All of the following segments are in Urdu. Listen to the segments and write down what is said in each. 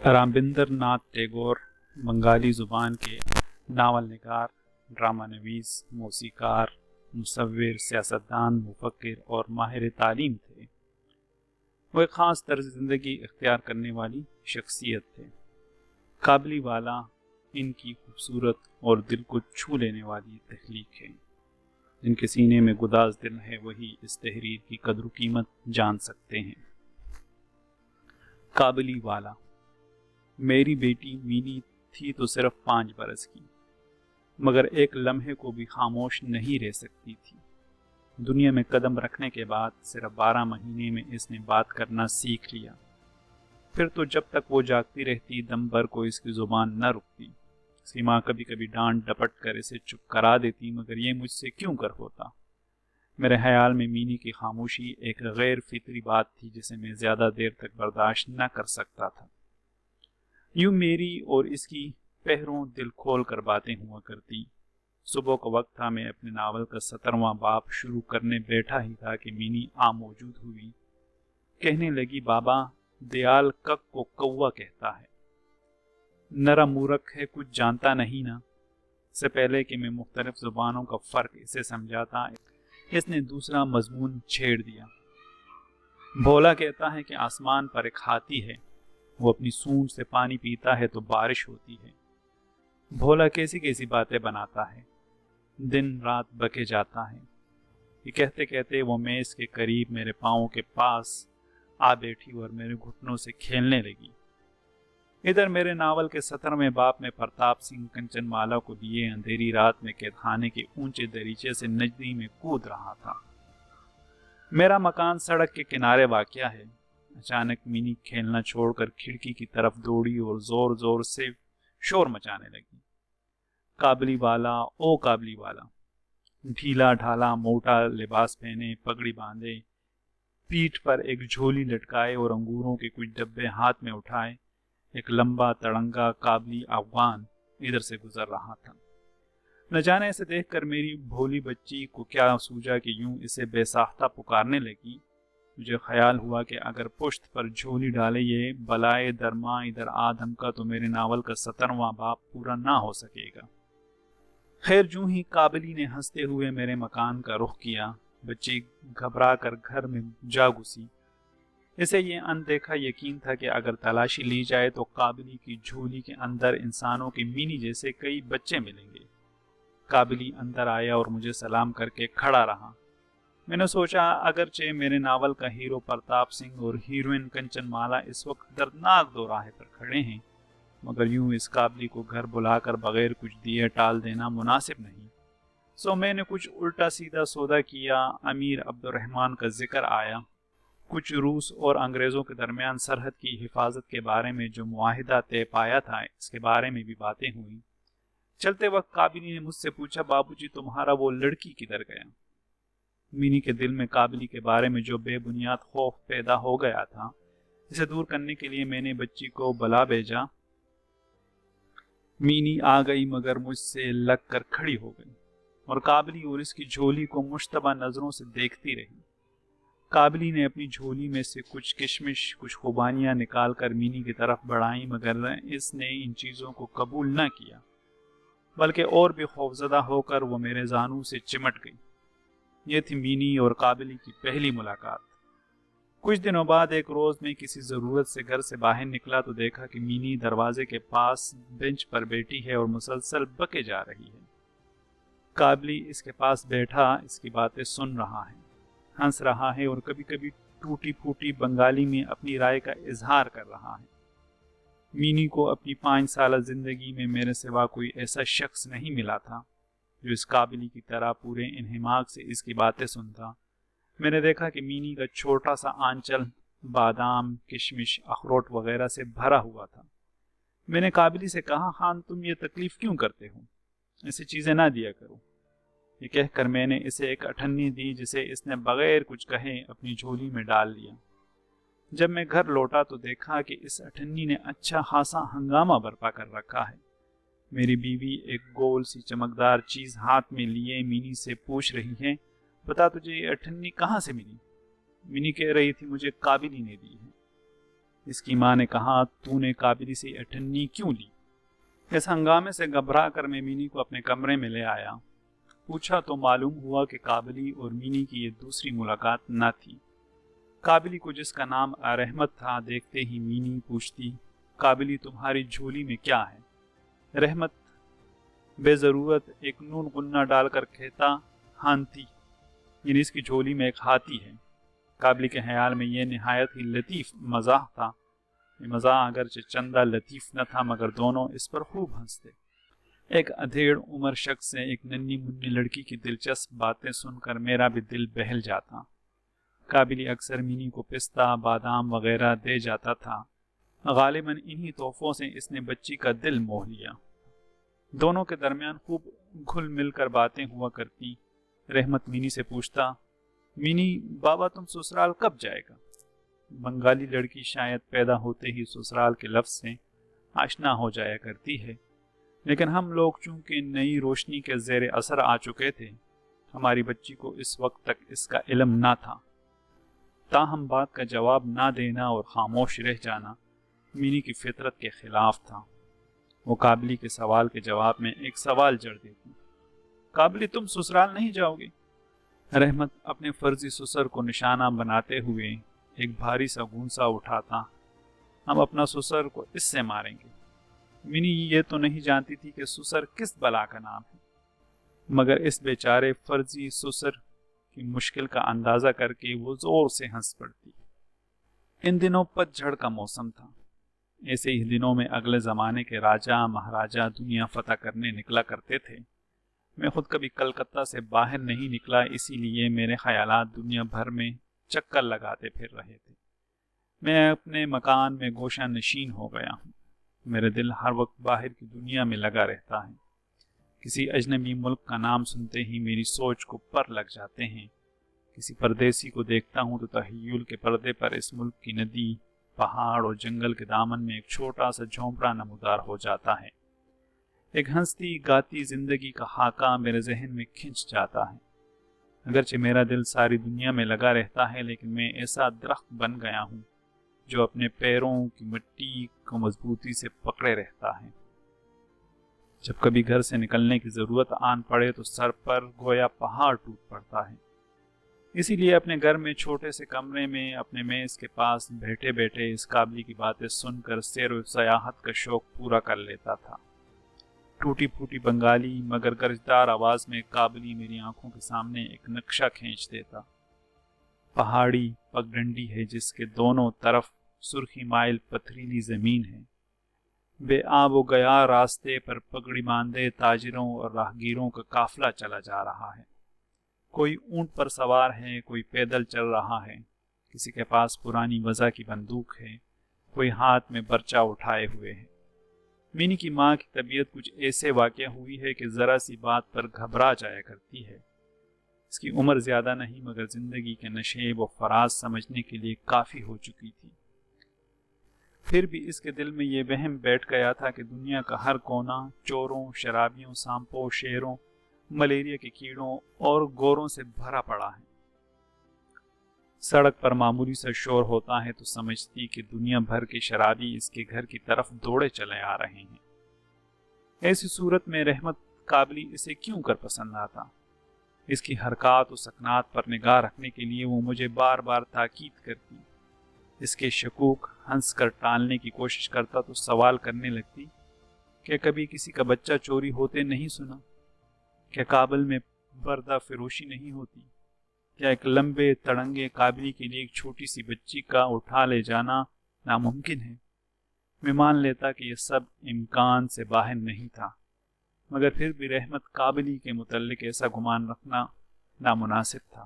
رابندر ناتھ ٹیگور بنگالی زبان کے ناول نگار، ڈرامہ نویس، موسیقار، مصور، سیاستدان، مفکر اور ماہر تعلیم تھے۔ وہ ایک خاص طرز زندگی اختیار کرنے والی شخصیت تھے۔ قابلی والا ان کی خوبصورت اور دل کو چھو لینے والی تخلیق ہے۔ جن کے سینے میں گداز دل ہے وہی اس تحریر کی قدر و قیمت جان سکتے ہیں۔ قابلی والا: میری بیٹی مینی تھی تو صرف 5 برس کی، مگر ایک لمحے کو بھی خاموش نہیں رہ سکتی تھی۔ دنیا میں قدم رکھنے کے بعد صرف 12 مہینے میں اس نے بات کرنا سیکھ لیا۔ پھر تو جب تک وہ جاگتی رہتی دم بھر کو اس کی زبان نہ رکتی۔ اس کی ماں کبھی کبھی ڈانٹ ڈپٹ کر اسے چپ کرا دیتی، مگر یہ مجھ سے کیوں کر ہوتا؟ میرے خیال میں مینی کی خاموشی ایک غیر فطری بات تھی جسے میں زیادہ دیر تک برداشت نہ کر سکتا تھا۔ یوں میری اور اس کی پہروں دل کھول کر باتیں ہوا کرتی۔ صبح کا وقت تھا، میں اپنے ناول کا 17واں باب شروع کرنے بیٹھا ہی تھا کہ مینی موجود ہوئی۔ کہنے لگی، بابا، دیال کک کو کوا کہتا ہے۔ نرا مورکھ ہے، کچھ جانتا نہیں نا۔ سے پہلے کہ میں مختلف زبانوں کا فرق اسے سمجھاتا، اس نے دوسرا مضمون چھیڑ دیا۔ بھولا کہتا ہے کہ آسمان پر ایک ہاتھی ہے، وہ اپنی سونڈ سے پانی پیتا ہے تو بارش ہوتی ہے۔ بھولا کیسی کیسی باتیں بناتا ہے، دن رات بکے جاتا ہے۔ یہ کہتے کہتے وہ میز کے قریب میرے پاؤں کے پاس آ بیٹھی اور میرے گھٹنوں سے کھیلنے لگی۔ ادھر میرے ناول کے 17ویں باب میں پرتاپ سنگھ کنچن مالا کو لیے اندھیری رات میں قید خانے کے اونچے دریچے سے نجدی میں کود رہا تھا۔ میرا مکان سڑک کے کنارے واقع ہے۔ اچانک مینی کھیلنا چھوڑ کر کھڑکی کی طرف دوڑی اور زور زور سے شور مچانے لگی۔ قابلی والا، او قابلی والا! ڈھیلا ڈھالا موٹا لباس پہنے، پگڑی باندھے، پیٹھ پر ایک جھولی لٹکائے اور انگوروں کے کچھ ڈبے ہاتھ میں اٹھائے، ایک لمبا تڑنگا قابلی افغان ادھر سے گزر رہا تھا۔ نہ جانے اسے دیکھ کر میری بھولی بچی کو کیا سوجا کہ یوں اسے بے ساختہ پکارنے لگی۔ مجھے خیال ہوا کہ اگر پشت پر جھولی ڈالے یہ بلائے درما ادھر آدم کا تو میرے ناول کا 17واں باب پورا نہ ہو سکے گا۔ خیر، جوں ہی قابلی نے ہنستے ہوئے میرے مکان کا رخ کیا، بچی گھبرا کر گھر میں جا گھسی۔ اسے یہ اندیکھا یقین تھا کہ اگر تلاشی لی جائے تو قابلی کی جھولی کے اندر انسانوں کے مینی جیسے کئی بچے ملیں گے۔ قابلی اندر آیا اور مجھے سلام کر کے کھڑا رہا۔ میں نے سوچا اگرچہ میرے ناول کا ہیرو پرتاپ سنگھ اور ہیروئن کنچن مالا اس وقت دردناک دوراہے پر کھڑے ہیں، مگر یوں اس قابلی کو گھر بلا کر بغیر کچھ دیے ٹال دینا مناسب نہیں۔ سو میں نے کچھ الٹا سیدھا سودا کیا۔ امیر عبد الرحمن کا ذکر آیا۔ کچھ روس اور انگریزوں کے درمیان سرحد کی حفاظت کے بارے میں جو معاہدہ طے پایا تھا، اس کے بارے میں بھی باتیں ہوئیں۔ چلتے وقت قابلی نے مجھ سے پوچھا، بابو جی تمہارا وہ لڑکی کدھر گیا؟ مینی کے دل میں قابلی کے بارے میں جو بے بنیاد خوف پیدا ہو گیا تھا، اسے دور کرنے کے لیے میں نے بچی کو بلا بھیجا۔ مینی آ گئی مگر مجھ سے لگ کر کھڑی ہو گئی اور قابلی اور اس کی جھولی کو مشتبہ نظروں سے دیکھتی رہی۔ قابلی نے اپنی جھولی میں سے کچھ کشمش، کچھ خوبانیاں نکال کر مینی کی طرف بڑھائیں، مگر اس نے ان چیزوں کو قبول نہ کیا، بلکہ اور بھی خوفزدہ ہو کر وہ میرے زانو سے چمٹ گئی۔ یہ تھی مینی اور قابلی کی پہلی ملاقات۔ کچھ دنوں بعد ایک روز میں کسی ضرورت سے گھر سے باہر نکلا تو دیکھا کہ مینی دروازے کے پاس بینچ پر بیٹھی ہے اور مسلسل بکے جا رہی ہے۔ قابلی اس کے پاس بیٹھا اس کی باتیں سن رہا ہے، ہنس رہا ہے اور کبھی کبھی ٹوٹی پھوٹی بنگالی میں اپنی رائے کا اظہار کر رہا ہے۔ مینی کو اپنی 5 سالہ زندگی میں میرے سوا کوئی ایسا شخص نہیں ملا تھا جو اس قابلی کی طرح پورے انہماک سے اس کی باتیں سنتا۔ میں نے دیکھا کہ مینی کا چھوٹا سا آنچل بادام، کشمش، اخروٹ وغیرہ سے بھرا ہوا تھا۔ میں نے قابلی سے کہا، خان تم یہ تکلیف کیوں کرتے ہو؟ ایسی چیزیں نہ دیا کرو۔ یہ کہہ کر میں نے اسے ایک اٹھنی دی جسے اس نے بغیر کچھ کہے اپنی جھولی میں ڈال لیا۔ جب میں گھر لوٹا تو دیکھا کہ اس اٹھنی نے اچھا خاصا ہنگامہ برپا کر رکھا ہے۔ میری بیوی ایک گول سی چمکدار چیز ہاتھ میں لیے مینی سے پوچھ رہی ہے، بتا تجھے یہ اٹھنی کہاں سے ملی؟ مینی کہہ رہی تھی، مجھے قابلی نے دی ہے۔ اس کی ماں نے کہا تو نے قابلی سے اٹھنی کیوں لی؟ اس ہنگامے سے گھبرا کر میں مینی کو اپنے کمرے میں لے آیا۔ پوچھا تو معلوم ہوا کہ قابلی اور مینی کی یہ دوسری ملاقات نہ تھی۔ قابلی کو جس کا نام رحمت تھا دیکھتے ہی مینی پوچھتی، قابلی تمہاری جھولی میں کیا ہے؟ رحمت بے ضرورت ایک نون غنہ ڈال کر کہتا، ہانتی، یعنی اس کی جھولی میں ایک ہاتھی ہے۔ قابلی کے خیال میں یہ نہایت ہی لطیف مزاح تھا۔ یہ مزاح اگرچہ چندہ لطیف نہ تھا مگر دونوں اس پر خوب ہنستے۔ ایک ادھیڑ عمر شخص سے ایک ننھی منی لڑکی کی دلچسپ باتیں سن کر میرا بھی دل بہل جاتا۔ قابلی اکثر مینی کو پستہ، بادام وغیرہ دے جاتا تھا۔ غالباً انہی تحفوں سے اس نے بچی کا دل موہ لیا۔ دونوں کے درمیان خوب گھل مل کر باتیں ہوا کرتی۔ رحمت مینی سے پوچھتا، مینی بابا تم سسرال کب جائے گا؟ بنگالی لڑکی شاید پیدا ہوتے ہی سسرال کے لفظ سے آشنا ہو جایا کرتی ہے، لیکن ہم لوگ چونکہ نئی روشنی کے زیر اثر آ چکے تھے، ہماری بچی کو اس وقت تک اس کا علم نہ تھا۔ تاہم بات کا جواب نہ دینا اور خاموش رہ جانا مینی کی فطرت کے خلاف تھا۔ وہ قابلی کے سوال کے جواب میں ایک سوال جڑ دیتی، قابلی تم سسرال نہیں جاؤ گے؟ رحمت اپنے فرضی سسر کو نشانہ بناتے ہوئے ایک بھاری سا گونسا اٹھاتا، ہم اپنا سسر کو اس سے ماریں گے۔ منی یہ تو نہیں جانتی تھی کہ سسر کس بلا کا نام ہے، مگر اس بیچارے فرضی سسر کی مشکل کا اندازہ کر کے وہ زور سے ہنس پڑتی۔ ان دنوں پت جھڑ کا موسم تھا۔ ایسے ہی دنوں میں اگلے زمانے کے راجا مہاراجا دنیا فتح کرنے نکلا کرتے تھے۔ میں خود کبھی کلکتہ سے باہر نہیں نکلا، اسی لیے میرے خیالات دنیا بھر میں چکر لگاتے پھر رہے تھے۔ میں اپنے مکان میں گوشہ نشین ہو گیا ہوں۔ میرا دل ہر وقت باہر کی دنیا میں لگا رہتا ہے۔ کسی اجنبی ملک کا نام سنتے ہی میری سوچ کو پر لگ جاتے ہیں۔ کسی پردیسی کو دیکھتا ہوں تو تخیل کے پردے پر اس ملک کی ندی، پہاڑ اور جنگل کے دامن میں ایک چھوٹا سا جھونپڑا نمودار ہو جاتا ہے۔ ایک ہنستی گاتی زندگی کا خاکہ میرے ذہن میں کھنچ جاتا ہے۔ اگرچہ میرا دل ساری دنیا میں لگا رہتا ہے، لیکن میں ایسا درخت بن گیا ہوں جو اپنے پیروں کی مٹی کو مضبوطی سے پکڑے رہتا ہے۔ جب کبھی گھر سے نکلنے کی ضرورت آن پڑے تو سر پر گویا پہاڑ ٹوٹ پڑتا ہے۔ اسی لیے اپنے گھر میں چھوٹے سے کمرے میں اپنے میز کے پاس بیٹھے بیٹھے اس قابلی کی باتیں سن کر سیر و سیاحت کا شوق پورا کر لیتا تھا۔ ٹوٹی پھوٹی بنگالی مگر گرجدار آواز میں قابلی میری آنکھوں کے سامنے ایک نقشہ کھینچ دیتا۔ پہاڑی پگڈنڈی ہے جس کے دونوں طرف سرخی مائل پتھریلی زمین ہے۔ بے آب و گیا راستے پر پگڑی باندھے تاجروں اور راہگیروں کا قافلہ چلا جا رہا ہے۔ کوئی اونٹ پر سوار ہے، کوئی پیدل چل رہا ہے، کسی کے پاس پرانی وضع کی بندوق ہے، کوئی ہاتھ میں برچہ اٹھائے ہوئے ہے۔ مینی کی ماں کی طبیعت کچھ ایسے واقع ہوئی ہے کہ ذرا سی بات پر گھبرا جایا کرتی ہے۔ اس کی عمر زیادہ نہیں مگر زندگی کے نشیب و فراز سمجھنے کے لیے کافی ہو چکی تھی۔ پھر بھی اس کے دل میں یہ وہم بیٹھ گیا تھا کہ دنیا کا ہر کونا چوروں، شرابیوں، سانپوں، شیروں، ملیریا کے کیڑوں اور گوروں سے بھرا پڑا ہے۔ سڑک پر معمولی سا شور ہوتا ہے تو سمجھتی کہ دنیا بھر کے شرابی اس کے گھر کی طرف دوڑے چلے آ رہے ہیں۔ ایسی صورت میں رحمت قابلی اسے کیوں کر پسند آتا؟ اس کی حرکات و سکنات پر نگاہ رکھنے کے لیے وہ مجھے بار بار تاکید کرتی۔ اس کے شکوک ہنس کر ٹالنے کی کوشش کرتا تو سوال کرنے لگتی، کیا کبھی کسی کا بچہ چوری ہوتے نہیں سنا؟ کیا کابل میں بردہ فروشی نہیں ہوتی؟ کیا ایک لمبے تڑنگے قابلی کے لیے ایک چھوٹی سی بچی کا اٹھا لے جانا ناممکن ہے؟ میں مان لیتا کہ یہ سب امکان سے باہر نہیں تھا، مگر پھر بھی رحمت قابلی کے متعلق ایسا گمان رکھنا نامناسب تھا۔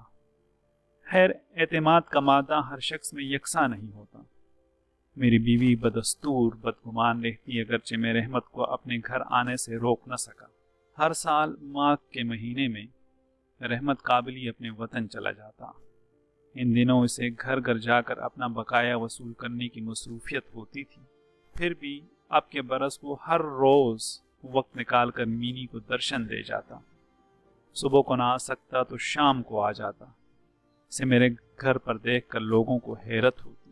خیر، اعتماد کا مادہ ہر شخص میں یکساں نہیں ہوتا۔ میری بیوی بدستور بدگمان رہتی، اگرچہ میں رحمت کو اپنے گھر آنے سے روک نہ سکا۔ ہر سال ماہ کے مہینے میں رحمت قابلی اپنے وطن چلا جاتا۔ ان دنوں اسے گھر گھر جا کر اپنا بقایا وصول کرنے کی مصروفیت ہوتی تھی۔ پھر بھی اب کے برس وہ ہر روز وقت نکال کر مینی کو درشن دے جاتا۔ صبح کو نہ آ سکتا تو شام کو آ جاتا۔ اسے میرے گھر پر دیکھ کر لوگوں کو حیرت ہوتی۔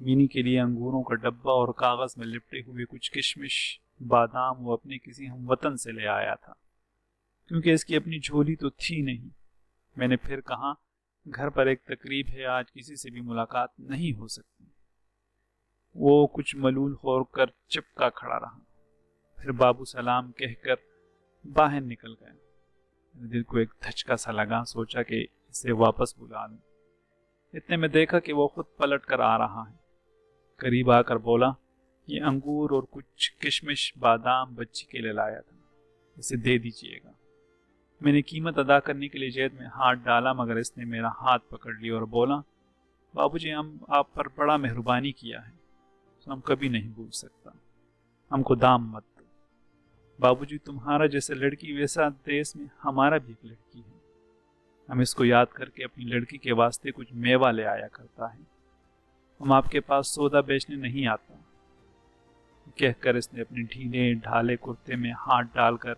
مینی کے لیے انگوروں کا ڈبہ اور کاغذ میں لپٹے ہوئے کچھ کشمش بادام وہ اپنے کسی ہم وطن سے لے آیا تھا، کیونکہ اس کی اپنی جھولی تو تھی نہیں۔ میں نے پھر کہا گھر پر ایک تقریب ہے، آج کسی سے بھی ملاقات نہیں ہو سکتی۔ وہ کچھ ملول ہو کر چپکا کھڑا رہا، پھر بابو سلام کہہ کر باہر نکل گیا۔ دل کو ایک دھچکا سا لگا، سوچا کہ اسے واپس بلا لوں۔ اتنے میں دیکھا کہ وہ خود پلٹ کر آ رہا ہے۔ قریب آ کر بولا، یہ انگور اور کچھ کشمش بادام بچی کے لیے لایا تھا، اسے دے دیجیے گا۔ میں نے قیمت ادا کرنے کے لیے جیب میں ہاتھ ڈالا، مگر اس نے میرا ہاتھ پکڑ لیا اور بولا، بابو جی ہم آپ پر بڑا مہربانی کیا ہے، ہم کبھی نہیں بھول سکتا، ہم کو دام مت دو۔ بابو جی تمہارا جیسا لڑکی ویسا دیس میں ہمارا بھی ایک لڑکی ہے، ہم اس کو یاد کر کے اپنی لڑکی کے واسطے کچھ میوہ لے آیا کرتا ہے، ہم آپ کے پاس سودا بیچنے نہیں آتا۔ کہہ کر اس نے اپنے ڈھیلے ڈھالے کرتے میں ہاتھ ڈال کر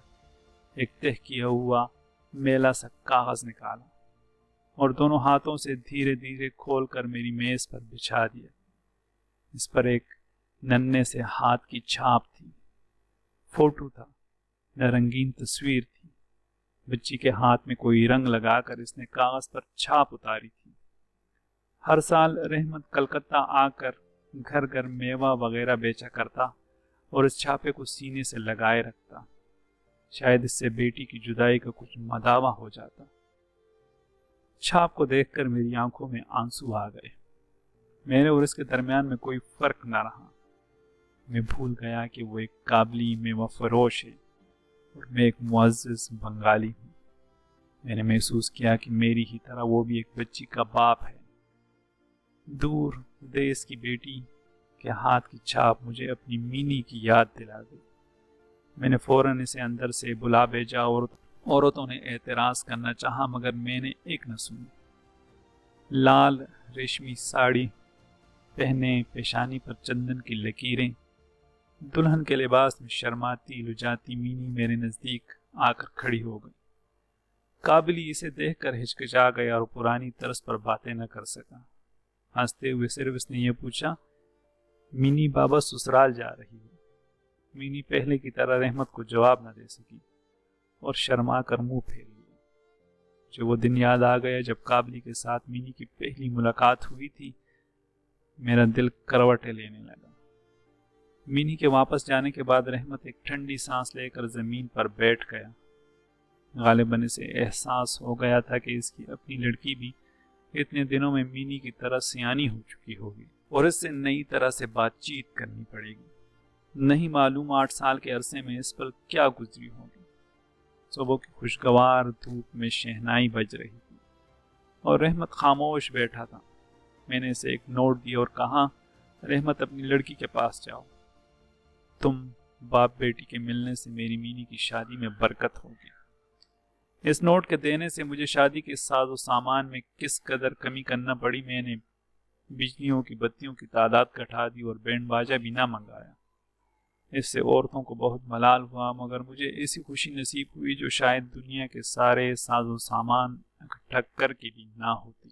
ایک تہہ کیا ہوا میلا سا کاغذ نکالا اور دونوں ہاتھوں سے دھیرے دھیرے کھول کر میری میز پر بچھا دیا۔ اس پر ایک ننھے سے ہاتھ کی چھاپ تھی، فوٹو تھا، نہ رنگین تصویر تھی۔ بچی کے ہاتھ میں کوئی رنگ لگا کر اس نے کاغذ پر چھاپ اتاری تھی۔ ہر سال رحمت کلکتہ آ کر گھر گھر میوہ وغیرہ بیچا کرتا اور اس چھاپے کو سینے سے لگائے رکھتا، شاید اس سے بیٹی کی جدائی کا کچھ مداوع ہو جاتا۔ چھاپ کو دیکھ کر میری آنکھوں میں آنسو آ گئے۔ میرے اور اس کے درمیان میں کوئی فرق نہ رہا۔ میں بھول گیا کہ وہ ایک قابلی میوہ فروش ہے اور میں ایک معزز بنگالی ہوں۔ میں نے محسوس کیا کہ میری ہی طرح وہ بھی ایک بچی کا باپ ہے۔ دور دیس کی بیٹی کے ہاتھ کی چھاپ مجھے اپنی مینی کی یاد دلا گئی۔ میں نے فوراً اسے اندر سے بلا بھیجا اور عورتوں نے اعتراض کرنا چاہا، مگر میں نے ایک نہ سنی۔ لال ریشمی ساڑی پہنے، پیشانی پر چندن کی لکیریں، دلہن کے لباس میں شرماتی لجاتی مینی میرے نزدیک آ کر کھڑی ہو گئی۔ قابلی اسے دیکھ کر ہچکچا گیا اور پرانی طرز پر باتیں نہ کر سکا۔ ہنستے ہوئے صرف اس نے یہ پوچھا، مینی بابا سسرال جا رہی ہے؟ مینی پہلے کی طرح رحمت کو جواب نہ دے سکی اور شرما کر منہ پھیر لیا۔ جو وہ دن یاد آ گیا جب قابلی کے ساتھ مینی کی پہلی ملاقات ہوئی تھی۔ میرا دل کروٹیں لینے لگا۔ مینی کے واپس جانے کے بعد رحمت ایک ٹھنڈی سانس لے کر زمین پر بیٹھ گیا۔ غالباً اسے احساس ہو گیا تھا کہ اس کی اپنی لڑکی بھی اتنے دنوں میں مینی کی طرح سیانی ہو چکی ہوگی اور اس سے نئی طرح سے بات چیت کرنی پڑے گی۔ نہیں معلوم 8 سال کے عرصے میں اس پر کیا گزری ہوگی۔ صبح کی خوشگوار دھوپ میں شہنائی بج رہی تھی اور رحمت خاموش بیٹھا تھا۔ میں نے اسے ایک نوٹ دیا اور کہا، رحمت اپنی لڑکی کے پاس جاؤ، تم باپ بیٹی کے ملنے سے میری مینی کی شادی میں برکت ہوگی۔ اس نوٹ کے دینے سے مجھے شادی کے ساز و سامان میں کس قدر کمی کرنا پڑی۔ میں نے بجلیوں کی بتیوں کی تعداد گھٹا دی اور بینڈ باجا بھی نہ منگایا۔ اس سے عورتوں کو بہت ملال ہوا، مگر مجھے ایسی خوشی نصیب ہوئی جو شاید دنیا کے سارے ساز و سامان اکٹھا کر کے بھی نہ ہوتی۔